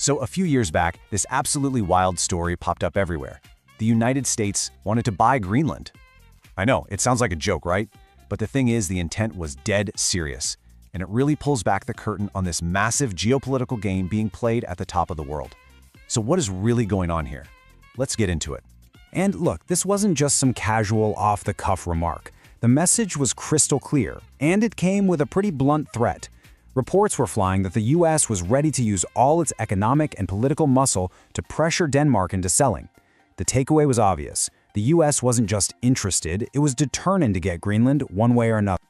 So a few years back, this absolutely wild story popped up everywhere. The United States wanted to buy Greenland. I know, it sounds like a joke, right? But the thing is, the intent was dead serious. And it really pulls back the curtain on this massive geopolitical game being played at the top of the world. So what is really going on here? Let's get into it. And look, this wasn't just some casual, off-the-cuff remark. The message was crystal clear, and it came with a pretty blunt threat. Reports were flying that the US was ready to use all its economic and political muscle to pressure Denmark into selling. The takeaway was obvious. The US wasn't just interested, it was determined to get Greenland one way or another.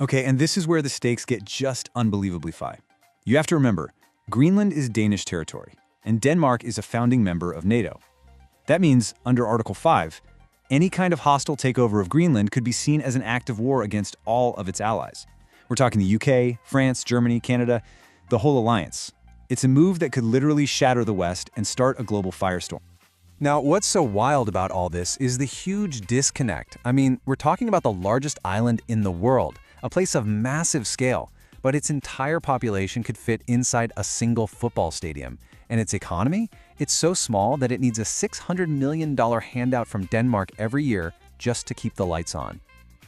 Okay, and this is where the stakes get just unbelievably high. You have to remember, Greenland is Danish territory, and Denmark is a founding member of NATO. That means, under Article 5, any kind of hostile takeover of Greenland could be seen as an act of war against all of its allies. We're talking the UK, France, Germany, Canada, the whole alliance. It's a move that could literally shatter the West and start a global firestorm. Now, what's so wild about all this is the huge disconnect. I mean, we're talking about the largest island in the world, a place of massive scale, but its entire population could fit inside a single football stadium. And its economy? It's so small that it needs a $600 million handout from Denmark every year just to keep the lights on.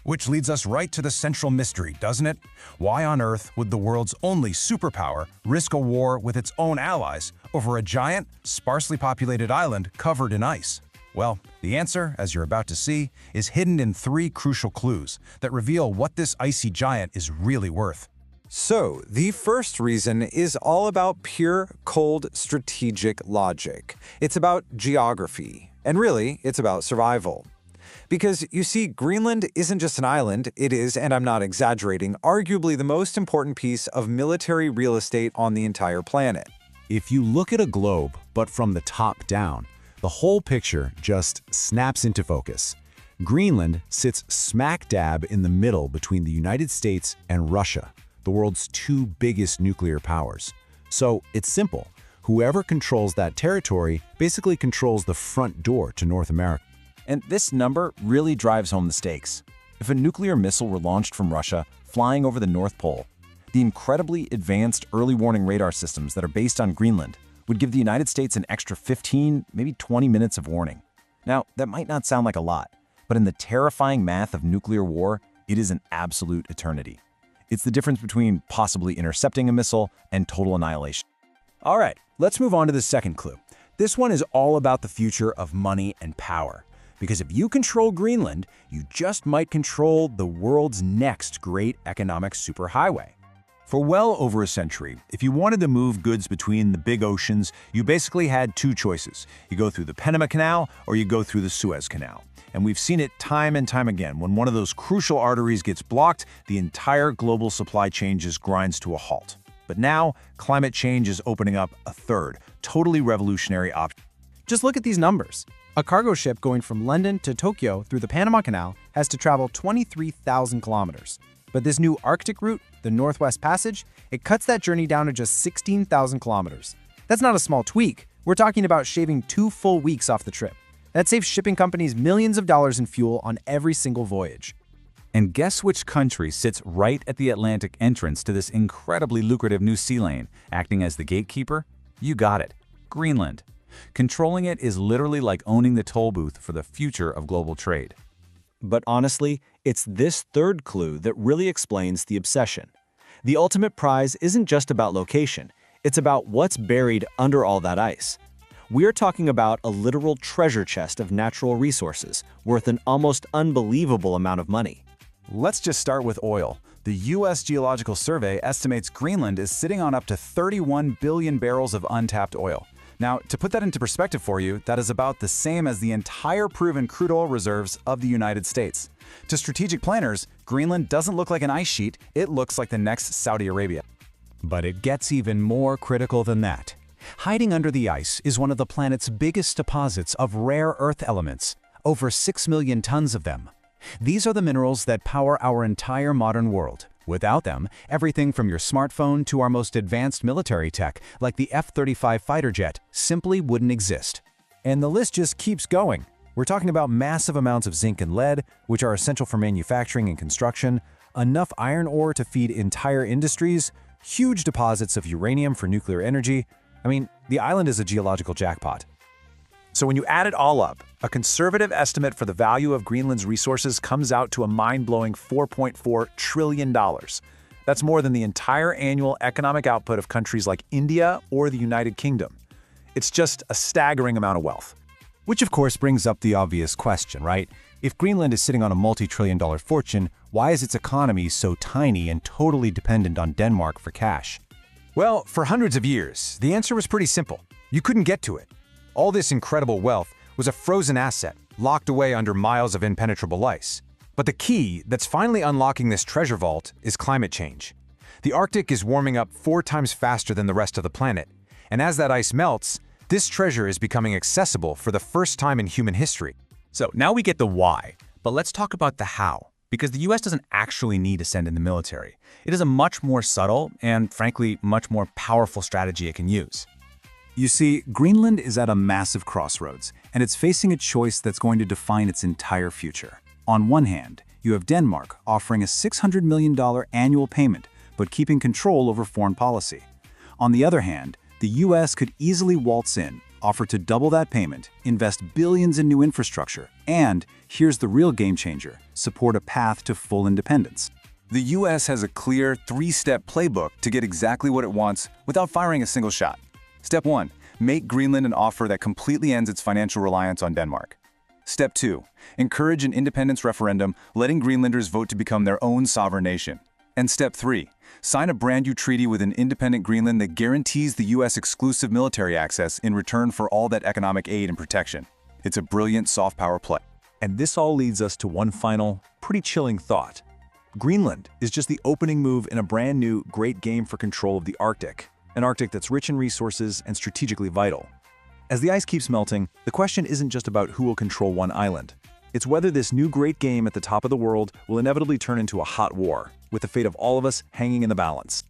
Which leads us right to the central mystery, doesn't it? Why on earth would the world's only superpower risk a war with its own allies over a giant, sparsely populated island covered in ice? Well, the answer, as you're about to see, is hidden in 3 crucial clues that reveal what this icy giant is really worth. So, the first reason is all about pure, cold, strategic logic. It's about geography, and really, it's about survival. Because, you see, Greenland isn't just an island, it is, and I'm not exaggerating, arguably the most important piece of military real estate on the entire planet. If you look at a globe, but from the top down, the whole picture just snaps into focus. Greenland sits smack dab in the middle between the United States and Russia, the world's 2 biggest nuclear powers. So it's simple. Whoever controls that territory basically controls the front door to North America. And this number really drives home the stakes. If a nuclear missile were launched from Russia, flying over the North Pole, the incredibly advanced early warning radar systems that are based on Greenland would give the United States an extra 15, maybe 20 minutes of warning. Now, that might not sound like a lot, but in the terrifying math of nuclear war, it is an absolute eternity. It's the difference between possibly intercepting a missile and total annihilation. All right, let's move on to the second clue. This one is all about the future of money and power. Because if you control Greenland, you just might control the world's next great economic superhighway. For well over a century, if you wanted to move goods between the big oceans, you basically had 2 choices. You go through the Panama Canal or you go through the Suez Canal. And we've seen it time and time again. When one of those crucial arteries gets blocked, the entire global supply chain just grinds to a halt. But now, climate change is opening up a third, totally revolutionary option. Just look at these numbers. A cargo ship going from London to Tokyo through the Panama Canal has to travel 23,000 kilometers. But this new Arctic route, the Northwest Passage, it cuts that journey down to just 16,000 kilometers. That's not a small tweak. We're talking about shaving 2 full weeks off the trip. That saves shipping companies millions of dollars in fuel on every single voyage. And guess which country sits right at the Atlantic entrance to this incredibly lucrative new sea lane, acting as the gatekeeper? You got it. Greenland. Controlling it is literally like owning the toll booth for the future of global trade. But honestly, it's this third clue that really explains the obsession. The ultimate prize isn't just about location, it's about what's buried under all that ice. We're talking about a literal treasure chest of natural resources worth an almost unbelievable amount of money. Let's just start with oil. The U.S. Geological Survey estimates Greenland is sitting on up to 31 billion barrels of untapped oil. Now, to put that into perspective for you, that is about the same as the entire proven crude oil reserves of the United States. To strategic planners, Greenland doesn't look like an ice sheet, it looks like the next Saudi Arabia. But it gets even more critical than that. Hiding under the ice is one of the planet's biggest deposits of rare earth elements, over 6 million tons of them. These are the minerals that power our entire modern world. Without them, everything from your smartphone to our most advanced military tech, like the F-35 fighter jet, simply wouldn't exist. And the list just keeps going. We're talking about massive amounts of zinc and lead, which are essential for manufacturing and construction, enough iron ore to feed entire industries, huge deposits of uranium for nuclear energy, I mean, the island is a geological jackpot. So when you add it all up, a conservative estimate for the value of Greenland's resources comes out to a mind-blowing $4.4 trillion. That's more than the entire annual economic output of countries like India or the United Kingdom. It's just a staggering amount of wealth. Which of course brings up the obvious question, right? If Greenland is sitting on a multi-trillion-dollar fortune, why is its economy so tiny and totally dependent on Denmark for cash? Well, for hundreds of years, the answer was pretty simple. You couldn't get to it. All this incredible wealth was a frozen asset, locked away under miles of impenetrable ice. But the key that's finally unlocking this treasure vault is climate change. The Arctic is warming up 4 times faster than the rest of the planet, and as that ice melts, this treasure is becoming accessible for the first time in human history. So now we get the why, but let's talk about the how, because the US doesn't actually need to send in the military. It is a much more subtle and, frankly, much more powerful strategy it can use. You see, Greenland is at a massive crossroads, and it's facing a choice that's going to define its entire future. On one hand, you have Denmark offering a $600 million annual payment, but keeping control over foreign policy. On the other hand, the US could easily waltz in, offer to double that payment, invest billions in new infrastructure, and, here's the real game changer, support a path to full independence. The US has a clear 3-step playbook to get exactly what it wants without firing a single shot. Step 1. Make Greenland an offer that completely ends its financial reliance on Denmark. Step 2. Encourage an independence referendum, letting Greenlanders vote to become their own sovereign nation. And Step 3. Sign a brand new treaty with an independent Greenland that guarantees the US exclusive military access in return for all that economic aid and protection. It's a brilliant soft power play. And this all leads us to one final, pretty chilling thought. Greenland is just the opening move in a brand new, great game for control of the Arctic. An Arctic that's rich in resources and strategically vital. As the ice keeps melting, the question isn't just about who will control one island. It's whether this new great game at the top of the world will inevitably turn into a hot war, with the fate of all of us hanging in the balance.